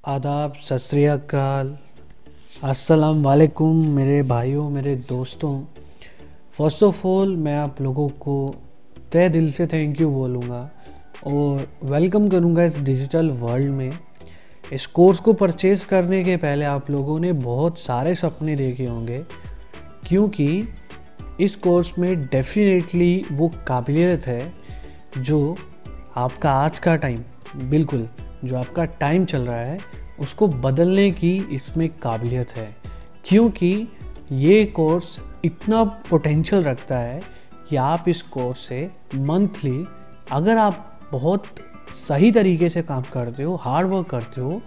आदाब, सत श्री अकाल, अस्सलाम वालेकुम मेरे भाइयों, मेरे दोस्तों। फ़र्स्ट ऑफ़ ऑल मैं आप लोगों को तहे दिल से थैंक यू बोलूँगा और वेलकम करूँगा इस डिजिटल वर्ल्ड में। इस कोर्स को परचेज़ करने के पहले आप लोगों ने बहुत सारे सपने देखे होंगे, क्योंकि इस कोर्स में डेफिनेटली वो काबिलियत है जो आपका आज का टाइम, बिल्कुल जो आपका टाइम चल रहा है उसको बदलने की इसमें काबिलियत है। क्योंकि ये कोर्स इतना पोटेंशियल रखता है कि आप इस कोर्स से मंथली, अगर आप बहुत सही तरीके से काम करते हो, हार्ड वर्क करते हो,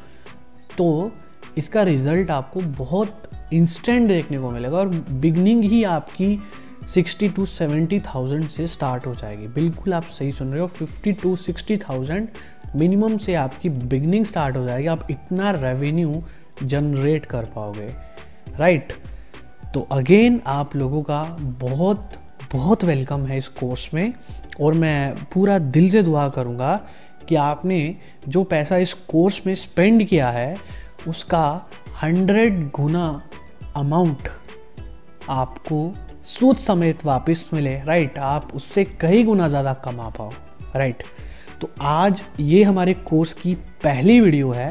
तो इसका रिज़ल्ट आपको बहुत इंस्टेंट देखने को मिलेगा और बिगनिंग ही आपकी 60 to 70,000 से स्टार्ट हो जाएगी। बिल्कुल आप सही सुन रहे हो, 50 to 60,000 मिनिमम से आपकी बिगनिंग स्टार्ट हो जाएगी। आप इतना रेवेन्यू जनरेट कर पाओगे, राइट। तो अगेन आप लोगों का बहुत बहुत वेलकम है इस कोर्स में, और मैं पूरा दिल से दुआ करूँगा कि आपने जो पैसा इस कोर्स में स्पेंड किया है उसका 100 गुना अमाउंट आपको सूद समेत वापस मिले, राइट। आप उससे कई गुना ज़्यादा कमा पाओ, राइट। तो आज ये हमारे कोर्स की पहली वीडियो है।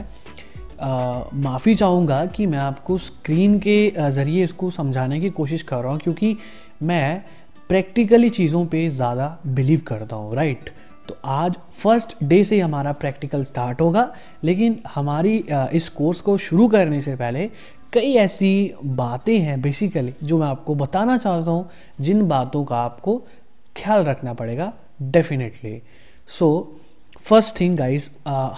माफ़ी चाहूँगा कि मैं आपको स्क्रीन के ज़रिए इसको समझाने की कोशिश कर रहा हूँ, क्योंकि मैं प्रैक्टिकली चीज़ों पे ज़्यादा बिलीव करता हूँ, राइट। तो आज फर्स्ट डे से हमारा प्रैक्टिकल स्टार्ट होगा, लेकिन हमारी इस कोर्स को शुरू करने से पहले कई ऐसी बातें हैं बेसिकली जो मैं आपको बताना चाहता हूँ, जिन बातों का आपको ख्याल रखना पड़ेगा definitely. So first thing guys,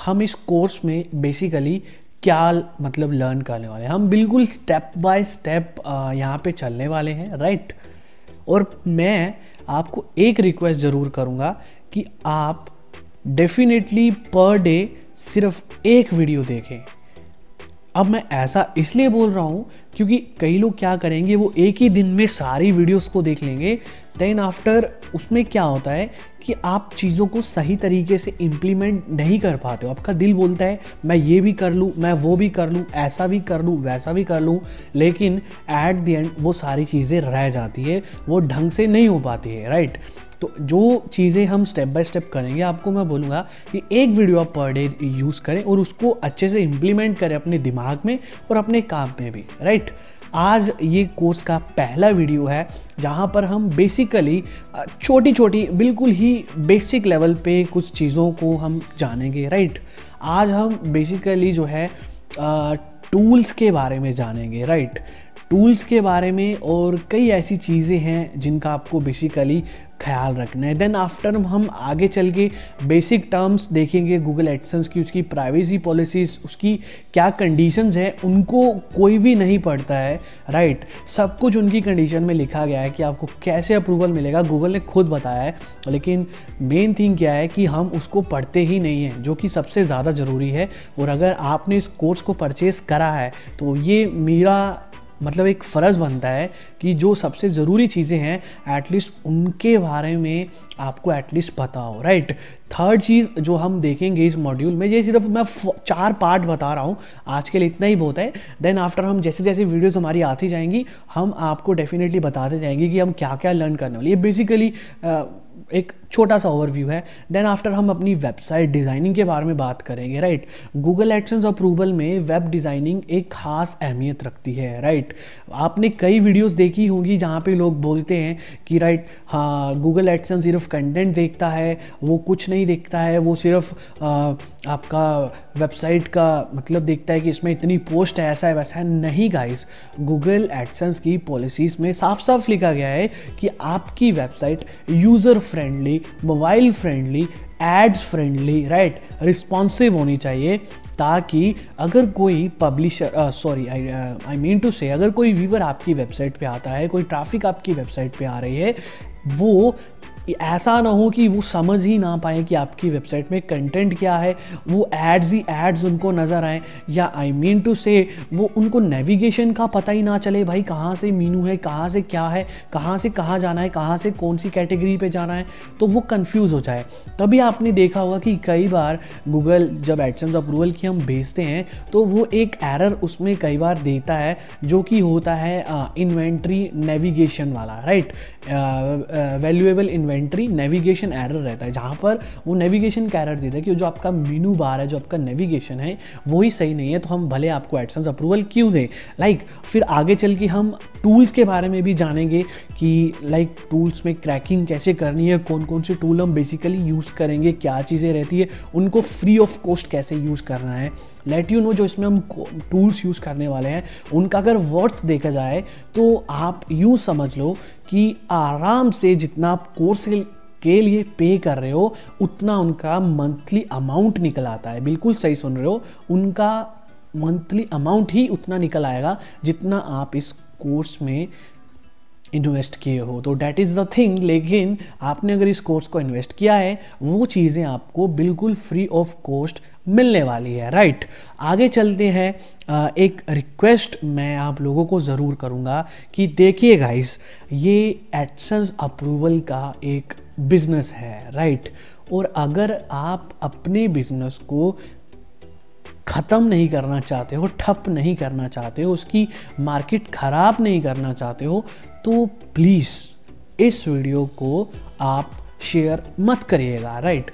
हम इस कोर्स में बेसिकली क्या मतलब लर्न करने वाले हैं। हम बिल्कुल स्टेप बाय स्टेप यहाँ पे चलने वाले हैं, राइट। और मैं आपको एक रिक्वेस्ट ज़रूर करूँगा कि आप डेफिनेटली पर डे सिर्फ एक वीडियो देखें। अब मैं ऐसा इसलिए बोल रहा हूँ क्योंकि कई लोग क्या करेंगे, वो एक ही दिन में सारी वीडियोस को देख लेंगे। देन आफ्टर उसमें क्या होता है कि आप चीज़ों को सही तरीके से इम्प्लीमेंट नहीं कर पाते हो। आपका दिल बोलता है मैं ये भी कर लूँ, मैं वो भी कर लूँ, ऐसा भी कर लूँ, वैसा भी कर लूँ, लेकिन एट द एंड वो सारी चीज़ें रह जाती है, वो ढंग से नहीं हो पाती है, राइट। तो जो चीज़ें हम स्टेप बाय स्टेप करेंगे, आपको मैं बोलूँगा कि एक वीडियो आप पर डे यूज़ करें और उसको अच्छे से इम्प्लीमेंट करें अपने दिमाग में और अपने काम में भी, राइट। आज ये कोर्स का पहला वीडियो है जहाँ पर हम बेसिकली छोटी छोटी बिल्कुल ही बेसिक लेवल पे कुछ चीज़ों को हम जानेंगे, राइट। आज हम बेसिकली जो है टूल्स के बारे में जानेंगे, राइट। टूल्स के बारे में और कई ऐसी चीज़ें हैं जिनका आपको बेसिकली ख्याल रखना है। देन आफ्टर हम आगे चल के बेसिक टर्म्स देखेंगे गूगल एडसेंस की, उसकी प्राइवेसी पॉलिसीज़, उसकी क्या कंडीशंस हैं, उनको कोई भी नहीं पढ़ता है, राइट। सब कुछ उनकी कंडीशन में लिखा गया है कि आपको कैसे अप्रूवल मिलेगा, गूगल ने खुद बताया है। लेकिन मेन थिंग क्या है कि हम उसको पढ़ते ही नहीं हैं, जो कि सबसे ज़्यादा ज़रूरी है। और अगर आपने इस कोर्स को परचेज़ करा है तो ये मेरा मतलब एक फ़र्ज़ बनता है कि जो सबसे ज़रूरी चीज़ें हैं एटलीस्ट उनके बारे में आपको एटलीस्ट पता हो, राइट। थर्ड चीज़ जो हम देखेंगे इस मॉड्यूल में, ये सिर्फ मैं 4 पार्ट बता रहा हूँ, आज के लिए इतना ही बहुत है। देन आफ्टर हम जैसे जैसे वीडियोस हमारी आती जाएंगी, हम आपको डेफिनेटली बताते जाएंगे कि हम क्या क्या लर्न करने वाले। ये बेसिकली एक छोटा सा ओवरव्यू है। देन आफ्टर हम अपनी वेबसाइट डिज़ाइनिंग के बारे में बात करेंगे, राइट। गूगल एडसेंस अप्रूवल में वेब डिज़ाइनिंग एक ख़ास अहमियत रखती है, राइट। आपने कई वीडियोस देखी होंगी जहाँ पे लोग बोलते हैं कि राइट, हाँ गूगल एडसेंस सिर्फ कंटेंट देखता है, वो कुछ नहीं देखता है, वो सिर्फ आपका वेबसाइट का मतलब देखता है कि इसमें इतनी पोस्ट है, ऐसा है वैसा है। नहीं गाइस, गूगल एडसेंस की पॉलिसीज़ में साफ साफ लिखा गया है कि आपकी website user friendly, mobile friendly, ads friendly, right, responsive होनी चाहिए, ताकि अगर कोई पब्लिशर आई मीन टू से अगर कोई व्यूअर आपकी वेबसाइट पे आता है, कोई ट्रैफिक आपकी वेबसाइट पे आ रही है, वो ऐसा ना हो कि वो समझ ही ना पाए कि आपकी वेबसाइट में कंटेंट क्या है, वो एड्स ही एड्स उनको नज़र आए, या आई मीन टू से वो उनको नेविगेशन का पता ही ना चले, भाई कहाँ से मीनू है, कहाँ से क्या है, कहाँ से कहाँ जाना है, कहाँ से कौन सी कैटेगरी पे जाना है, तो वो कंफ्यूज हो जाए। तभी आपने देखा होगा कि कई बार गूगल जब एडसेंस अप्रूवल की हम भेजते हैं तो वो एक एरर उसमें कई बार देता है, जो कि होता है इन्वेंट्री नेविगेशन वाला, right. Valuable inventory navigation error रहता है, जहाँ पर वो नेविगेशन का एरर देता है कि जो आपका मेनू बार है, जो आपका नेविगेशन है वो ही सही नहीं है, तो हम भले आपको एडसेंस अप्रूवल क्यों दें। फिर आगे चल के हम टूल्स के बारे में भी जानेंगे कि टूल्स में क्रैकिंग कैसे करनी है, कौन कौन से टूल हम बेसिकली यूज़ करेंगे, क्या चीज़ें रहती है, उनको फ्री ऑफ कॉस्ट कैसे यूज़ करना है। लेट यू नो जो इसमें हम टूल्स यूज़ करने वाले हैं उनका अगर वर्थ देखा जाए तो आप यूँ समझ लो कि आराम से जितना आप कोर्स के लिए पे कर रहे हो उतना उनका मंथली अमाउंट निकल आता है। बिल्कुल सही सुन रहे हो, उनका मंथली अमाउंट ही उतना निकल आएगा जितना आप इस कोर्स में इन्वेस्ट किए हो। तो डैट इज़ द थिंग। लेकिन आपने अगर इस कोर्स को इन्वेस्ट किया है वो चीज़ें आपको बिल्कुल फ्री ऑफ कॉस्ट मिलने वाली है, राइट। आगे चलते हैं। एक रिक्वेस्ट मैं आप लोगों को ज़रूर करूँगा कि देखिए गाइस, ये एडसेंस अप्रूवल का एक बिजनेस है, राइट। और अगर आप अपने बिजनेस को ख़त्म नहीं करना चाहते हो, ठप नहीं करना चाहते हो, उसकी मार्केट ख़राब नहीं करना चाहते हो, तो प्लीज़ इस वीडियो को आप शेयर मत करिएगा, राइट।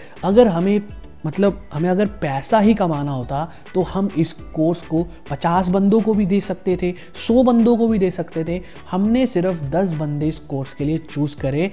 हमें अगर पैसा ही कमाना होता तो हम इस कोर्स को 50 बंदों को भी दे सकते थे, 100 बंदों को भी दे सकते थे। हमने सिर्फ 10 बंदे इस कोर्स के लिए चूज़ करे।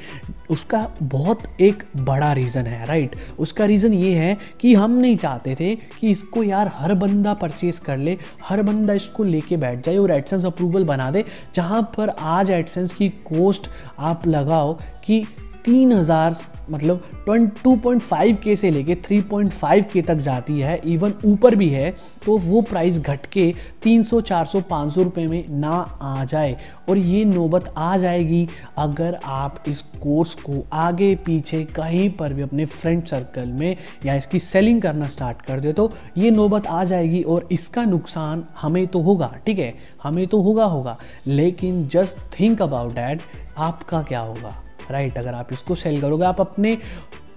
उसका बहुत एक बड़ा रीज़न है, राइट। उसका रीज़न ये है कि हम नहीं चाहते थे कि इसको यार हर बंदा परचेज़ कर ले, हर बंदा इसको लेके बैठ जाए और एडसेंस अप्रूवल बना दे, जहाँ पर आज एडसेंस की कॉस्ट आप लगाओ कि 3000 मतलब 2.5K से लेके 3.5K तक जाती है, इवन ऊपर भी है, तो वो प्राइस घट के 300, 400, 500 रुपये में ना आ जाए। और ये नौबत आ जाएगी अगर आप इस कोर्स को आगे पीछे कहीं पर भी अपने फ्रेंड सर्कल में या इसकी सेलिंग करना स्टार्ट कर दे, तो ये नौबत आ जाएगी और इसका नुकसान हमें तो होगा, ठीक है, हमें तो होगा। लेकिन जस्ट थिंक अबाउट डैट, आपका क्या होगा, राइट। अगर आप इसको सेल करोगे, आप अपने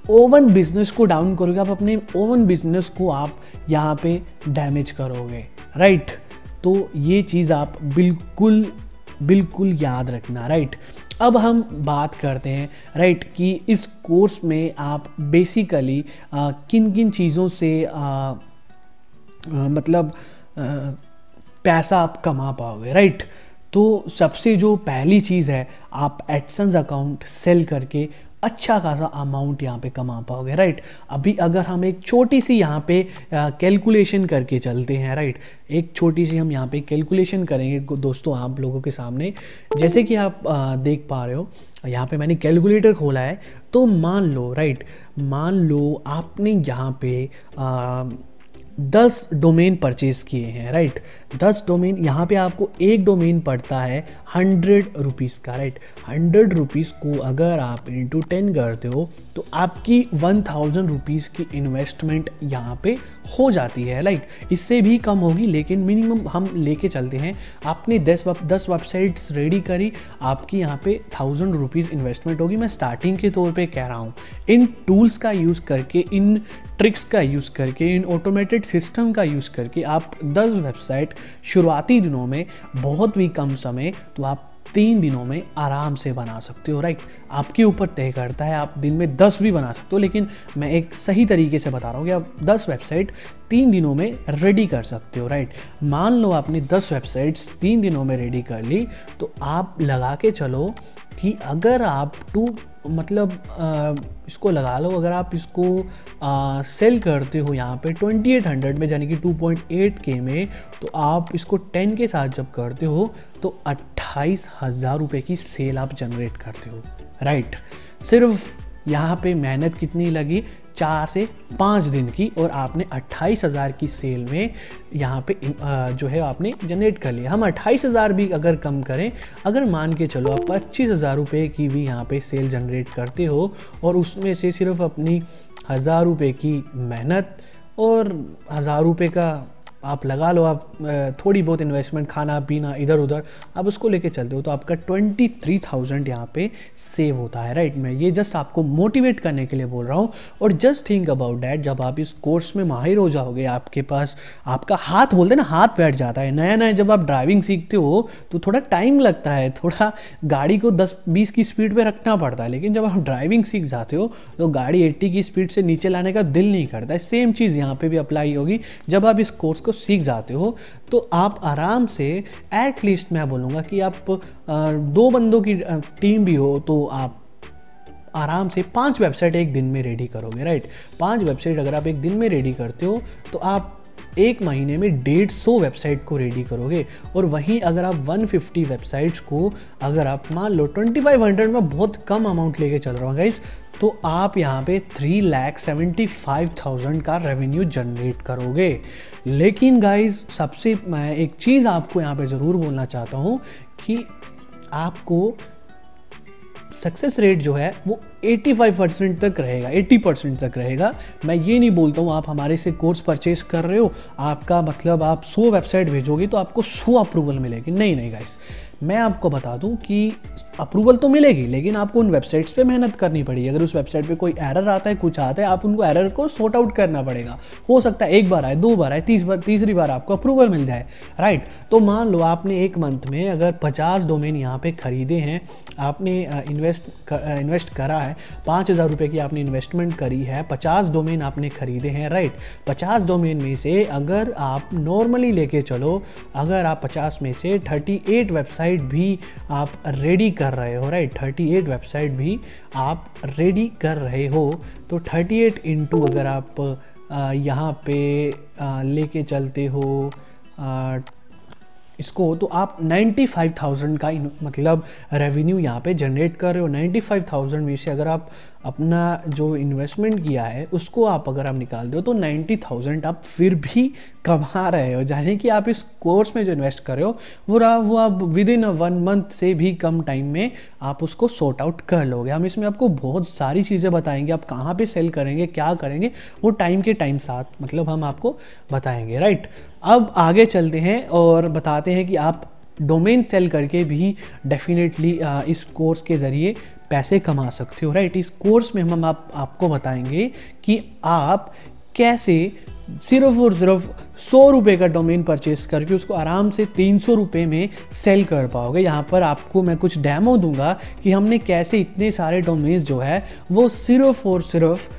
ओवन बिजनेस को डाउन करोगे, आप अपने ओवन बिजनेस को आप यहाँ पे डैमेज करोगे, राइट। तो ये चीज़ आप बिल्कुल याद रखना, राइट। अब हम बात करते हैं, राइट, कि इस कोर्स में आप बेसिकली किन किन चीज़ों से पैसा आप कमा पाओगे, राइट। तो सबसे जो पहली चीज़ है, आप एडसेंस अकाउंट सेल करके अच्छा खासा अमाउंट यहाँ पे कमा पाओगे, राइट। अभी अगर हम एक छोटी सी यहाँ पे कैलकुलेशन करके चलते हैं, राइट, एक छोटी सी हम यहाँ पे कैलकुलेशन करेंगे दोस्तों आप लोगों के सामने। जैसे कि आप देख पा रहे हो, यहाँ पे मैंने कैलकुलेटर खोला है। तो मान लो, राइट, मान लो आपने यहाँ पे 10 डोमेन परचेज़ किए हैं, राइट। 10 डोमेन, यहाँ पे आपको एक डोमेन पड़ता है 100 रुपीज़ का, राइट। 100 रुपीज़ को अगर आप इंटू 10 करते हो तो आपकी 1000 रुपीज़ की इन्वेस्टमेंट यहाँ पे हो जाती है, लाइक इससे भी कम होगी, लेकिन मिनिमम हम लेके चलते हैं। आपने 10 वेबसाइट्स रेडी करी, आपकी यहाँ पे 1000 रुपीज़ इन्वेस्टमेंट होगी। मैं स्टार्टिंग के तौर पे कह रहा हूँ। इन टूल्स का यूज़ करके, इन ट्रिक्स का यूज़ करके, इन ऑटोमेटेड सिस्टम का यूज़ करके आप 10 वेबसाइट शुरुआती दिनों में, बहुत भी कम समय, तो आप 3 दिनों में आराम से बना सकते हो, राइट। आपके ऊपर तय करता है, आप दिन में 10 भी बना सकते हो, लेकिन मैं एक सही तरीके से बता रहा हूँ कि आप 10 वेबसाइट 3 दिनों में रेडी कर सकते हो, राइट। मान लो आपने 10 वेबसाइट्स 3 दिनों में रेडी कर ली, तो आप लगा के चलो कि अगर आप इसको लगा लो, अगर आप इसको सेल करते हो यहाँ पे 2800 में, यानी कि 2.8K में, तो आप इसको 10 के साथ जब करते हो तो 28,000 रुपये की सेल आप जनरेट करते हो, राइट। सिर्फ यहाँ पे मेहनत कितनी लगी, 4 से 5 दिन की, और आपने 28,000 की सेल में यहाँ पे जो है आपने जनरेट कर लिया। हम 28,000 भी अगर कम करें, अगर मान के चलो आप 25,000 रुपये की भी यहाँ पे सेल जनरेट करते हो और उसमें से सिर्फ अपनी 1,000 रुपये की मेहनत और 1,000 रुपये का आप लगा लो, आप थोड़ी बहुत इन्वेस्टमेंट, खाना पीना इधर उधर, आप उसको लेके चलते हो तो आपका 23,000 यहाँ पे सेव होता है, राइट। मैं ये जस्ट आपको मोटिवेट करने के लिए बोल रहा हूँ। और जस्ट थिंक अबाउट डैट, जब आप इस कोर्स में माहिर हो जाओगे, आपके पास आपका हाथ, बोलते हैं ना, हाथ बैठ जाता है। नया नया जब आप ड्राइविंग सीखते हो तो थोड़ा टाइम लगता है, थोड़ा गाड़ी को 10-20 की स्पीड पर रखना पड़ता है, लेकिन जब आप ड्राइविंग सीख जाते हो तो गाड़ी 80 की स्पीड से नीचे लाने का दिल नहीं करता है। सेम चीज़ यहाँ पर भी अप्लाई होगी। जब आप इस कोर्स सीख जाते हो तो आप आराम से, एटलीस्ट मैं बोलूँगा कि आप 2 बंदों की टीम भी हो तो आप आराम से 5 वेबसाइट एक दिन में रेडी करोगे, राइट। 5 वेबसाइट अगर आप एक दिन में रेडी करते हो तो आप एक महीने में 150 वेबसाइट को रेडी करोगे। और वहीं अगर आप 150 वेबसाइट्स को अगर आप मान लो 2500 में बहुत कम अमाउंट लेके चल रहा हूँ गाइस, तो आप यहाँ पे 3,75,000 का रेवेन्यू जनरेट करोगे। लेकिन गाइस सबसे मैं एक चीज़ आपको यहाँ पे ज़रूर बोलना चाहता हूँ कि आपको सक्सेस रेट जो है वो 85% तक रहेगा, 80% तक रहेगा। मैं ये नहीं बोलता हूँ आप हमारे से कोर्स परचेज कर रहे हो, आपका मतलब आप 100 वेबसाइट भेजोगे तो आपको 100 अप्रूवल मिलेगी। नहीं नहीं गाइस, मैं आपको बता दूं कि अप्रूवल तो मिलेगी, लेकिन आपको उन वेबसाइट्स पे मेहनत करनी पड़ेगी। अगर उस वेबसाइट पे कोई एरर आता है, कुछ आता है, आप उनको एरर को सॉर्ट आउट करना पड़ेगा। हो सकता है 1 बार आए, 2 बार आए, तीसरी बार आपको अप्रूवल मिल जाए, राइट। तो मान लो आपने एक मंथ में अगर 50 डोमेन यहाँ पे खरीदे हैं, आपने इन्वेस्ट करा है, 5,000 रुपये की आपने इन्वेस्टमेंट करी है, 50 डोमेन आपने खरीदे हैं, राइट। 50 डोमेन में से अगर आप नॉर्मली लेके चलो, अगर आप 50 में से 38 वेबसाइट भी आप रेडी कर रहे हो, राइट, 38 वेबसाइट भी आप रेडी कर रहे हो, तो 38 इंटू अगर आप यहाँ पे लेके चलते हो इसको, तो आप 95,000 का मतलब रेवेन्यू यहाँ पे जनरेट कर रहे हो। 95,000 में से अगर आप अपना जो इन्वेस्टमेंट किया है उसको आप अगर आप निकाल दो तो 90,000 आप फिर भी कमा रहे हो। यानी कि आप इस कोर्स में जो इन्वेस्ट कर रहे हो वो आप विद इन 1 मंथ से भी कम टाइम में आप उसको सॉर्ट आउट कर लोगे। हम इसमें आपको बहुत सारी चीज़ें बताएंगे, आप कहाँ पे सेल करेंगे, क्या करेंगे, वो टाइम के टाइम साथ मतलब हम आपको बताएंगे, राइट। अब आगे चलते हैं और बताते हैं कि आप डोमेन सेल करके भी डेफिनेटली इस कोर्स के ज़रिए पैसे कमा सकते हो, राइट। इस कोर्स में हम आपको बताएंगे कि आप कैसे सिर्फ और सिर्फ 100 रुपये का डोमेन परचेस करके उसको आराम से 300 रुपये में सेल कर पाओगे। यहाँ पर आपको मैं कुछ डेमो दूंगा कि हमने कैसे इतने सारे डोमेन्स जो है वो सिर्फ और सिर्फ,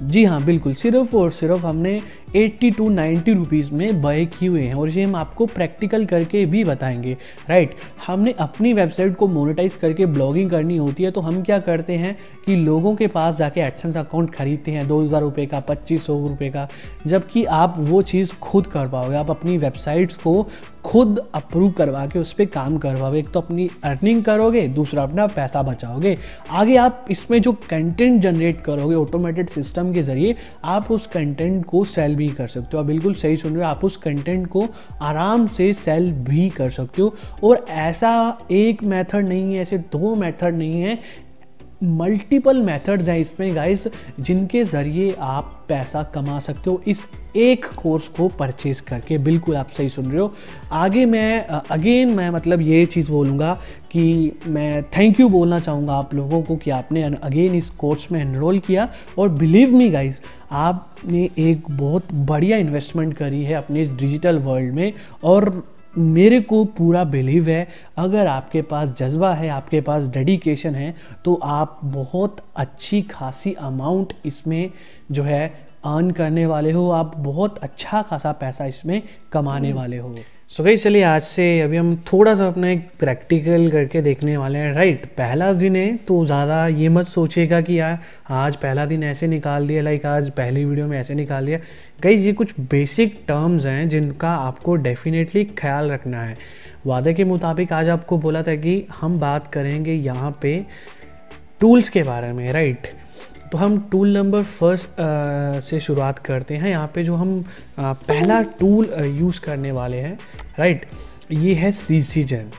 जी हाँ बिल्कुल, सिर्फ और सिर्फ हमने 80 to 90 रुपीज़ में बाय किए हुए हैं, और इसे हम आपको प्रैक्टिकल करके भी बताएंगे, राइट। हमने अपनी वेबसाइट को मोनेटाइज करके ब्लॉगिंग करनी होती है, तो हम क्या करते हैं कि लोगों के पास जाके एडसेंस अकाउंट खरीदते हैं 2,000 रुपये का, 2,500 रुपये का, जबकि आप वो चीज़ खुद कर पाओगे। आप अपनी वेबसाइट्स को खुद अप्रूव करवा के उस पर काम करवाओगे। एक तो अपनी अर्निंग करोगे, दूसरा अपना पैसा बचाओगे। आगे आप इसमें जो कंटेंट जनरेट करोगे ऑटोमेटेड सिस्टम के ज़रिए, आप उस कंटेंट को सेल भी कर सकते हो। आप बिल्कुल सही सुन रहे हो, आप उस कंटेंट को आराम से सेल भी कर सकते हो। और ऐसा एक मेथड नहीं है, ऐसे 2 मेथड नहीं है, मल्टीपल मेथड्स हैं इसमें गाइस, जिनके ज़रिए आप पैसा कमा सकते हो इस एक कोर्स को परचेज करके। बिल्कुल आप सही सुन रहे हो। आगे मैं मतलब ये चीज़ बोलूँगा कि मैं थैंक यू बोलना चाहूँगा आप लोगों को कि आपने अगेन इस कोर्स में एनरोल किया, और बिलीव मी गाइस, आपने एक बहुत बढ़िया इन्वेस्टमेंट करी है अपने इस डिजिटल वर्ल्ड में। और मेरे को पूरा बिलीव है, अगर आपके पास जज्बा है, आपके पास डेडिकेशन है, तो आप बहुत अच्छी खासी अमाउंट इसमें जो है अर्न करने वाले हो, आप बहुत अच्छा खासा पैसा इसमें कमाने वाले हो। सो गाइस, चलिए आज से अभी हम थोड़ा सा अपना एक प्रैक्टिकल करके देखने वाले हैं, राइट। पहला दिन है तो ज़्यादा ये मत सोचिएगा कि यार आज पहला दिन ऐसे निकाल दिया, लाइक आज पहली वीडियो में ऐसे निकाल दिया। गाइस, ये कुछ बेसिक टर्म्स हैं जिनका आपको डेफिनेटली ख्याल रखना है। वादे के मुताबिक आज आपको बोला था कि हम बात करेंगे यहाँ पे टूल्स के बारे में, राइट। तो हम टूल नंबर फर्स्ट से शुरुआत करते हैं। यहाँ पे जो हम पहला टूल यूज़ करने वाले हैं, राइट, ये है CCGen,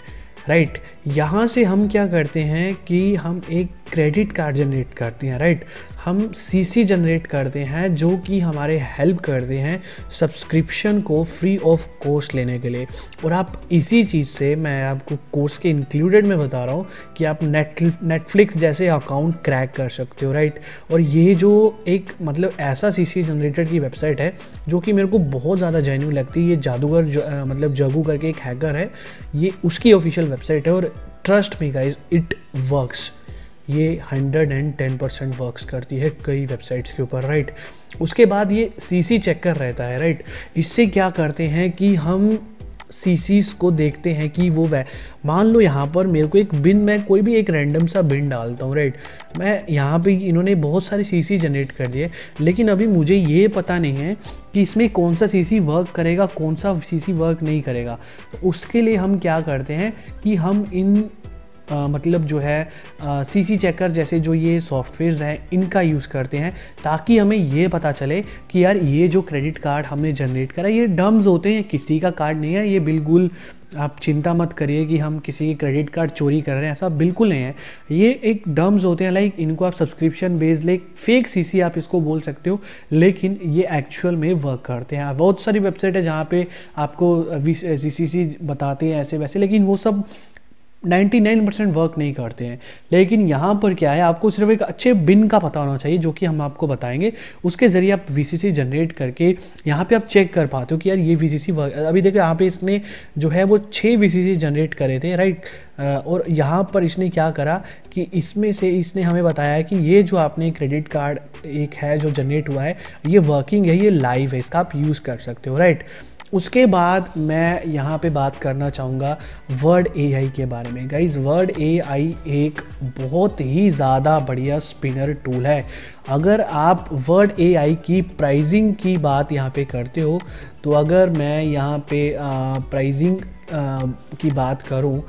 राइट। यहाँ से हम क्या करते हैं कि हम एक क्रेडिट कार्ड जनरेट करते हैं, राइट। हम CC जनरेट करते हैं जो कि हमारे हेल्प करते हैं सब्सक्रिप्शन को फ्री ऑफ कॉस्ट लेने के लिए। और आप इसी चीज़ से, मैं आपको कोर्स के इंक्लूडेड में बता रहा हूँ कि आप नेटफ्लिक्स जैसे अकाउंट क्रैक कर सकते हो, राइट। और ये जो एक मतलब ऐसा CC जनरेटर की वेबसाइट है जो कि मेरे को बहुत ज़्यादा जेन्युइन लगती है। ये जादूगर मतलब जगू करके एक हैकर है, ये उसकी ऑफिशियल वेबसाइट है और trust me guys, it works. ये 110% वर्क्स करती है कई वेबसाइट्स के ऊपर, राइट। उसके बाद ये CC चेकर रहता है, राइट। इससे क्या करते हैं कि हम CCs को देखते हैं कि वो मान लो यहाँ पर मेरे को एक बिन, मैं कोई भी एक रैंडम सा बिन डालता हूँ, राइट। मैं यहाँ पे इन्होंने बहुत सारे CC जनरेट कर दिए, लेकिन अभी मुझे ये पता नहीं है कि इसमें कौन सा CC वर्क करेगा, कौन सा CC वर्क नहीं करेगा। तो उसके लिए हम क्या करते हैं कि हम इन मतलब जो है CC चेकर जैसे जो ये सॉफ्टवेयर्स हैं इनका यूज़ करते हैं, ताकि हमें ये पता चले कि यार ये जो क्रेडिट कार्ड हमने जनरेट करा ये डम्स होते हैं, किसी का कार्ड नहीं है ये। बिल्कुल आप चिंता मत करिए कि हम किसी के क्रेडिट कार्ड चोरी कर रहे हैं, ऐसा बिल्कुल नहीं है। ये एक डम्स होते हैं, लाइक इनको आप subscription based, like fake CC आप इसको बोल सकते हो, लेकिन ये एक्चुअल में वर्क करते हैं। बहुत सारी वेबसाइट है जहाँ पे आपको CC बताते हैं ऐसे वैसे, लेकिन वो सब 99% वर्क नहीं करते हैं। लेकिन यहाँ पर क्या है, आपको सिर्फ एक अच्छे बिन का पता होना चाहिए जो कि हम आपको बताएंगे। उसके ज़रिए आप VCC जनरेट करके यहाँ पे आप चेक कर पाते हो कि यार ये VCC वर्क। अभी देखो यहाँ पे इसने जो है वो 6 VCC जनरेट करे थे, राइट। और यहाँ पर इसने क्या करा कि इसमें से इसने हमें बताया कि ये जो आपने क्रेडिट कार्ड एक है जो जनरेट हुआ है ये वर्किंग है, ये लाइव है, इसका आप यूज़ कर सकते हो, राइट। उसके बाद मैं यहाँ पे बात करना चाहूँगा वर्ड AI के बारे में। गाइज, वर्ड AI एक बहुत ही ज़्यादा बढ़िया स्पिनर टूल है। अगर आप वर्ड AI की प्राइसिंग की बात यहाँ पे करते हो, तो अगर मैं यहाँ पे प्राइसिंग की बात करूँ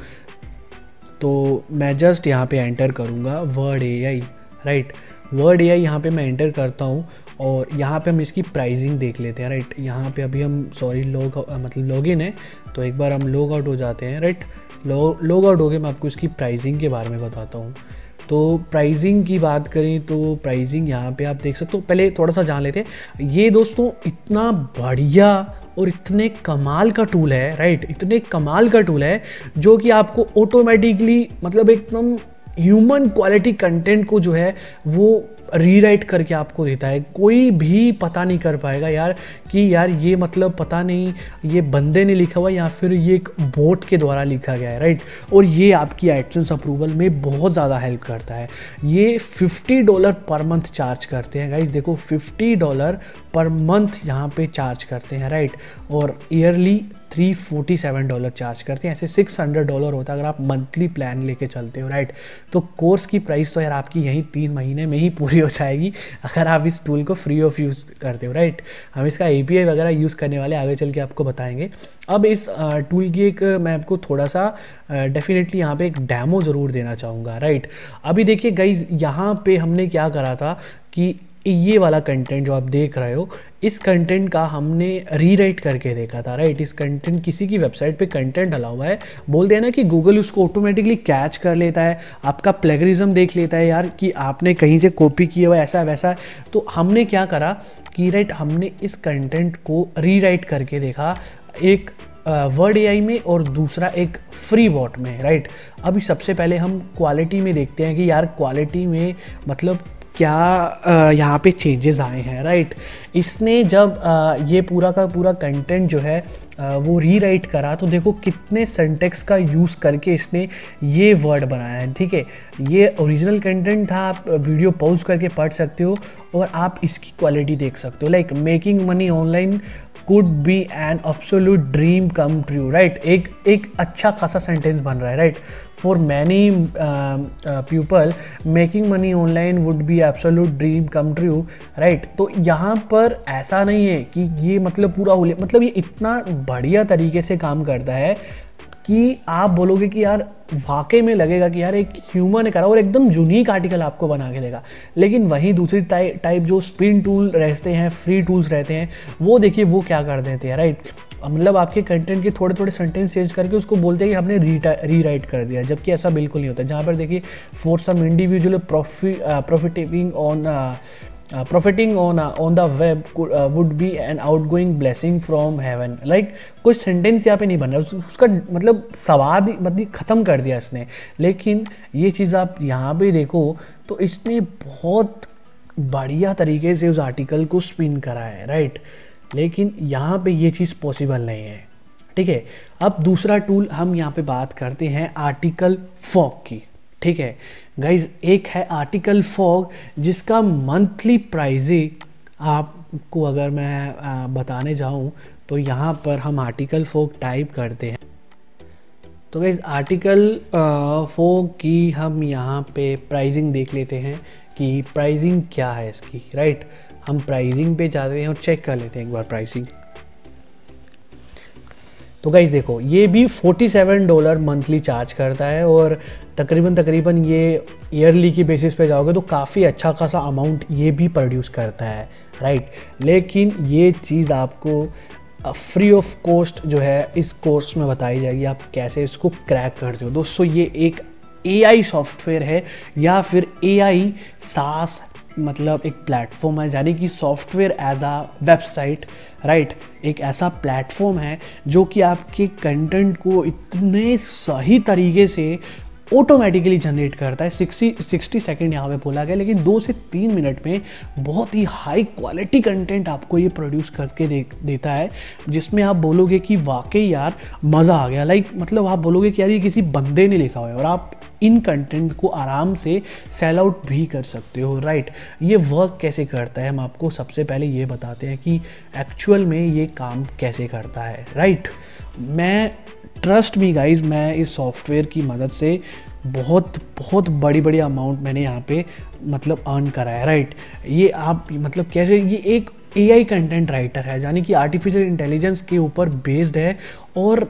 तो मैं जस्ट यहाँ पे एंटर करूँगा word AI, right. Word AI यहाँ पे मैं एंटर करता हूँ और यहाँ पे हम इसकी प्राइसिंग देख लेते हैं, राइट। यहाँ पे अभी हम मतलब लॉगिन है, तो एक बार हम लॉग आउट हो जाते हैं, राइट। लॉग आउट हो गए, मैं आपको इसकी प्राइसिंग के बारे में बताता हूँ। तो प्राइसिंग की बात करें तो प्राइसिंग यहाँ पे आप देख सकते हो। पहले थोड़ा सा जान लेते हैं, ये दोस्तों इतना बढ़िया और इतने कमाल का टूल है, राइट। इतने कमाल का टूल है जो कि आपको ऑटोमेटिकली मतलब एकदम ह्यूमन क्वालिटी कंटेंट को जो है वो रीराइट करके आपको देता है। कोई भी पता नहीं कर पाएगा यार कि यार ये मतलब पता नहीं ये बंदे ने लिखा हुआ या फिर ये एक बोट के द्वारा लिखा गया है, राइट। और ये आपकी एडसेंस अप्रूवल में बहुत ज़्यादा हेल्प करता है। ये $50 पर मंथ चार्ज करते हैं गाइज, देखो $50 पर मंथ यहाँ पे चार्ज करते हैं, राइट। और ईयरली $347 चार्ज करते हैं। ऐसे $600 होता है अगर आप मंथली प्लान लेके चलते हो, राइट। तो कोर्स की प्राइस तो यार आपकी यहीं 3 महीने में ही पूरी हो जाएगी अगर आप इस टूल को फ्री ऑफ यूज़ करते हो, राइट। हम इसका API वगैरह यूज़ करने वाले आगे चल के आपको बताएंगे। अब इस टूल की एक मैं आपको थोड़ा सा डेफिनेटली यहाँ पे एक डेमो ज़रूर देना चाहूँगा, राइट। अभी देखिए गाइज, यहाँ पे हमने क्या करा था कि ये वाला कंटेंट जो आप देख रहे हो, इस कंटेंट का हमने रीराइट करके देखा था, राइट। इस कंटेंट किसी की वेबसाइट पे कंटेंट डाला हुआ है, बोलते हैं ना कि गूगल उसको ऑटोमेटिकली कैच कर लेता है, आपका प्लेगरिज्म देख लेता है यार कि आपने कहीं से कॉपी किया हुआ ऐसा वैसा। तो हमने क्या करा कि राइट, हमने इस कंटेंट को रीराइट करके देखा, एक वर्ड AI में और दूसरा एक फ्री बॉट में, राइट। अभी सबसे पहले हम क्वालिटी में देखते हैं कि यार क्वालिटी में मतलब क्या यहाँ पे चेंजेस आए हैं, राइट। इसने जब ये पूरा का पूरा कंटेंट जो है वो रीराइट करा, तो देखो कितने सिंटैक्स का यूज़ करके इसने ये वर्ड बनाया है, ठीक है। ये ओरिजिनल कंटेंट था, आप वीडियो पॉज करके पढ़ सकते हो और आप इसकी क्वालिटी देख सकते हो। Like making money online could be an absolute dream come true, right. एक अच्छा खासा सेंटेंस बन रहा है, right. For many people making money online would be absolute dream come true, right. तो यहाँ पर ऐसा नहीं है कि ये मतलब पूरा मतलब ये इतना बढ़िया तरीके से काम करता है कि आप बोलोगे कि यार वाकई में लगेगा कि यार एक ह्यूमन ने करा और एकदम यूनिक आर्टिकल आपको बना के देगा। लेकिन वहीं दूसरी टाइप जो स्पिन टूल रहते हैं, फ्री टूल्स रहते हैं, वो देखिए वो क्या कर देते हैं, राइट। मतलब आपके कंटेंट के थोड़े थोड़े सेंटेंस चेंज करके उसको बोलते हैं कि हमने रीराइट कर दिया, जबकि ऐसा बिल्कुल नहीं होता। जहाँ पर देखिए for some individual profiting on the web would be an outgoing blessing from heaven, like कोई सेंटेंस यहाँ पे नहीं बन रहा, उसका मतलब सवाद मतलब ख़त्म कर दिया इसने। लेकिन ये चीज़ आप यहाँ पे देखो तो इसने बहुत बढ़िया तरीके से उस आर्टिकल को स्पिन करा है, राइट। लेकिन यहाँ पे ये चीज़ पॉसिबल नहीं है, ठीक है। अब दूसरा टूल हम यहाँ पे बात करते हैं आर्टिकल फॉग की, ठीक है गाइज। एक है आर्टिकल फॉग जिसका मंथली प्राइस आपको अगर मैं बताने जाऊँ तो यहाँ पर हम आर्टिकल फॉग टाइप करते हैं। तो गाइज आर्टिकल फॉग की हम यहाँ पे प्राइसिंग देख लेते हैं कि प्राइसिंग क्या है इसकी, राइट। हम प्राइसिंग पे जाते हैं और चेक कर लेते हैं एक बार प्राइसिंग। तो गाइज देखो ये भी $47 मंथली चार्ज करता है और तकरीबन ये ईयरली की बेसिस पे जाओगे तो काफ़ी अच्छा खासा अमाउंट ये भी प्रोड्यूस करता है, राइट। लेकिन ये चीज़ आपको फ्री ऑफ कॉस्ट जो है इस कोर्स में बताई जाएगी, आप कैसे इसको क्रैक करते हो। दोस्तों ये एक AI सॉफ्टवेयर है या फिर AI SaaS मतलब एक प्लेटफॉर्म है, यानी कि सॉफ्टवेयर एज आ वेबसाइट, राइट। एक ऐसा प्लेटफॉर्म है जो कि आपके कंटेंट को इतने सही तरीके से ऑटोमेटिकली जनरेट करता है। 60 सेकेंड यहाँ पे बोला गया, लेकिन 2 से 3 मिनट में बहुत ही हाई क्वालिटी कंटेंट आपको ये प्रोड्यूस करके देता है, जिसमें आप बोलोगे कि वाकई यार मज़ा आ गया। लाइक मतलब आप बोलोगे कि यार ये किसी बंदे ने लिखा हुआ है, और आप इन कंटेंट को आराम से सेल आउट भी कर सकते हो, राइट। ये वर्क कैसे करता है हम आपको सबसे पहले ये बताते हैं कि एक्चुअल में ये काम कैसे करता है, राइट। मैं ट्रस्ट मी गाइज, मैं इस सॉफ्टवेयर की मदद से बहुत बड़ी अमाउंट मैंने यहाँ पे मतलब अर्न करा है, राइट। ये आप मतलब कैसे, ये एक AI कंटेंट राइटर है, यानी कि आर्टिफिशियल इंटेलिजेंस के ऊपर बेस्ड है। और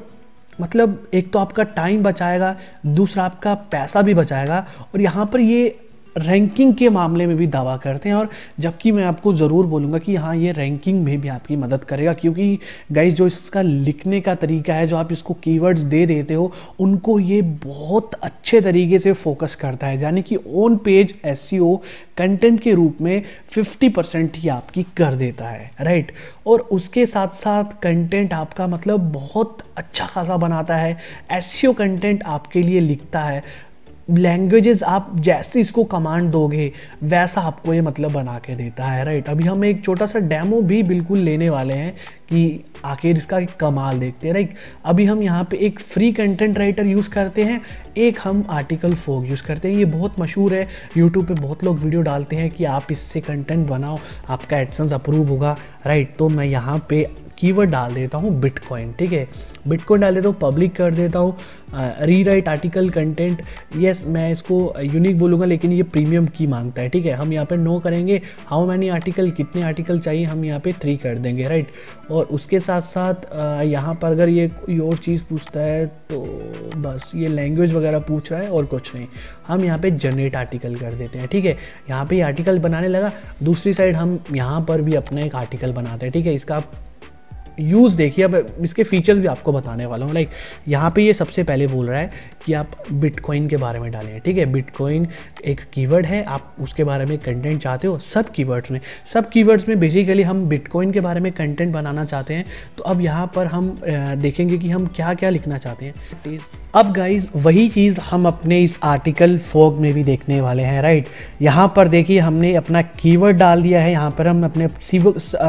मतलब एक तो आपका टाइम बचाएगा, दूसरा आपका पैसा भी बचाएगा, और यहाँ पर ये रैंकिंग के मामले में भी दावा करते हैं। और जबकि मैं आपको ज़रूर बोलूँगा कि हाँ ये रैंकिंग में भी आपकी मदद करेगा, क्योंकि गाइज जो इसका लिखने का तरीका है, जो आप इसको कीवर्ड्स दे देते हो, उनको ये बहुत अच्छे तरीके से फोकस करता है, यानी कि ऑन पेज SEO कंटेंट के रूप में 50% ही आपकी कर देता है, राइट। और उसके साथ साथ कंटेंट आपका मतलब बहुत अच्छा खासा बनाता है, SEO कंटेंट आपके लिए लिखता है। लैंग्वेजेस आप जैसे इसको कमांड दोगे वैसा आपको ये मतलब बना के देता है, राइट। अभी हम एक छोटा सा डेमो भी बिल्कुल लेने वाले हैं कि आखिर इसका कमाल देखते हैं, राइट। अभी हम यहाँ पे एक फ्री कंटेंट राइटर यूज़ करते हैं, एक हम आर्टिकल फॉग यूज़ करते हैं। ये बहुत मशहूर है, यूट्यूब पे बहुत लोग वीडियो डालते हैं कि आप इससे कंटेंट बनाओ, आपका एडसेंस अप्रूव होगा, राइट। तो मैं यहाँ पे कीवर्ड डाल देता हूँ बिटकॉइन, ठीक है। बिटकॉइन डाल देता हूँ, पब्लिक कर देता हूँ, रीराइट आर्टिकल कंटेंट, यस मैं इसको यूनिक बोलूँगा, लेकिन ये प्रीमियम की मांगता है, ठीक है। हम यहाँ पे नो करेंगे, हाउ मैनी आर्टिकल, कितने आर्टिकल चाहिए, हम यहाँ पे 3 कर देंगे, राइट। और उसके साथ साथ यहाँ पर अगर ये कोई और चीज़ पूछता है तो बस ये लैंग्वेज वगैरह पूछ रहा है और कुछ नहीं, हम यहाँ पे जनरेट आर्टिकल कर देते हैं, ठीक है। यहाँ पे आर्टिकल बनाने लगा, दूसरी साइड हम यहाँ पर भी अपना एक आर्टिकल बनाते हैं, ठीक है। इसका यूज़ देखिए, अब इसके फीचर्स भी आपको बताने वाला हूँ। लाइक यहाँ पे ये सबसे पहले बोल रहा है कि आप बिटकॉइन के बारे में डालें, ठीक है। बिटकॉइन एक कीवर्ड है, आप उसके बारे में कंटेंट चाहते हो। सब कीवर्ड्स में बेसिकली हम बिटकॉइन के बारे में कंटेंट बनाना चाहते हैं। तो अब यहाँ पर हम देखेंगे कि हम क्या क्या लिखना चाहते हैं। अब गाइज वही चीज़ हम अपने इस आर्टिकल फॉग में भी देखने वाले हैं, राइट। यहाँ पर देखिए हमने अपना कीवर्ड डाल दिया है, यहाँ पर हम अपने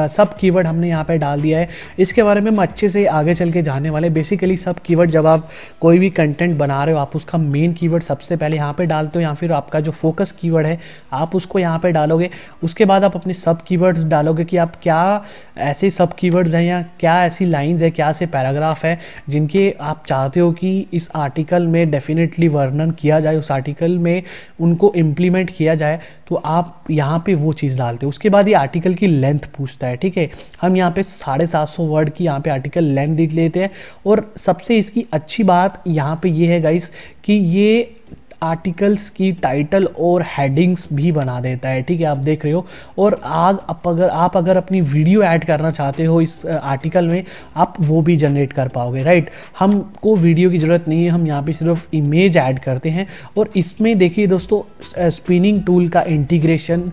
सब कीवर्ड हमने यहाँ पर डाल दिया है। इसके बारे में हम अच्छे से आगे चल के जाने वाले। बेसिकली सब कीवर्ड, जब आप कोई भी कंटेंट बना रहे हो, आप उसका मेन कीवर्ड सबसे पहले यहाँ पे डालते हो, या फिर आपका जो फोकस कीवर्ड है आप उसको यहाँ पे डालोगे। उसके बाद आप अपने सब कीवर्ड्स डालोगे कि आप क्या ऐसे सब कीवर्ड्स हैं या क्या ऐसी लाइंस है, क्या ऐसे पैराग्राफ है जिनके आप चाहते हो कि इस आर्टिकल में डेफिनेटली वर्णन किया जाए, उस आर्टिकल में उनको इम्प्लीमेंट किया जाए, तो आप यहाँ पे वो चीज़ डालते हो। उसके बाद ये आर्टिकल की लेंथ पूछता है, ठीक है। हम यहाँ पे 750 वर्ड की यहाँ पे आर्टिकल लेंथ लिख लेते हैं। और सबसे इसकी अच्छी बात यहाँ पे ये है गाइस कि ये आर्टिकल्स की टाइटल और हेडिंग्स भी बना देता है, ठीक है, आप देख रहे हो। और आप अगर अपनी वीडियो ऐड करना चाहते हो इस आर्टिकल में, आप वो भी जनरेट कर पाओगे, राइट। हमको वीडियो की ज़रूरत नहीं है, हम यहाँ पे सिर्फ इमेज ऐड करते हैं। और इसमें देखिए दोस्तों, स्पिनिंग टूल का इंटीग्रेशन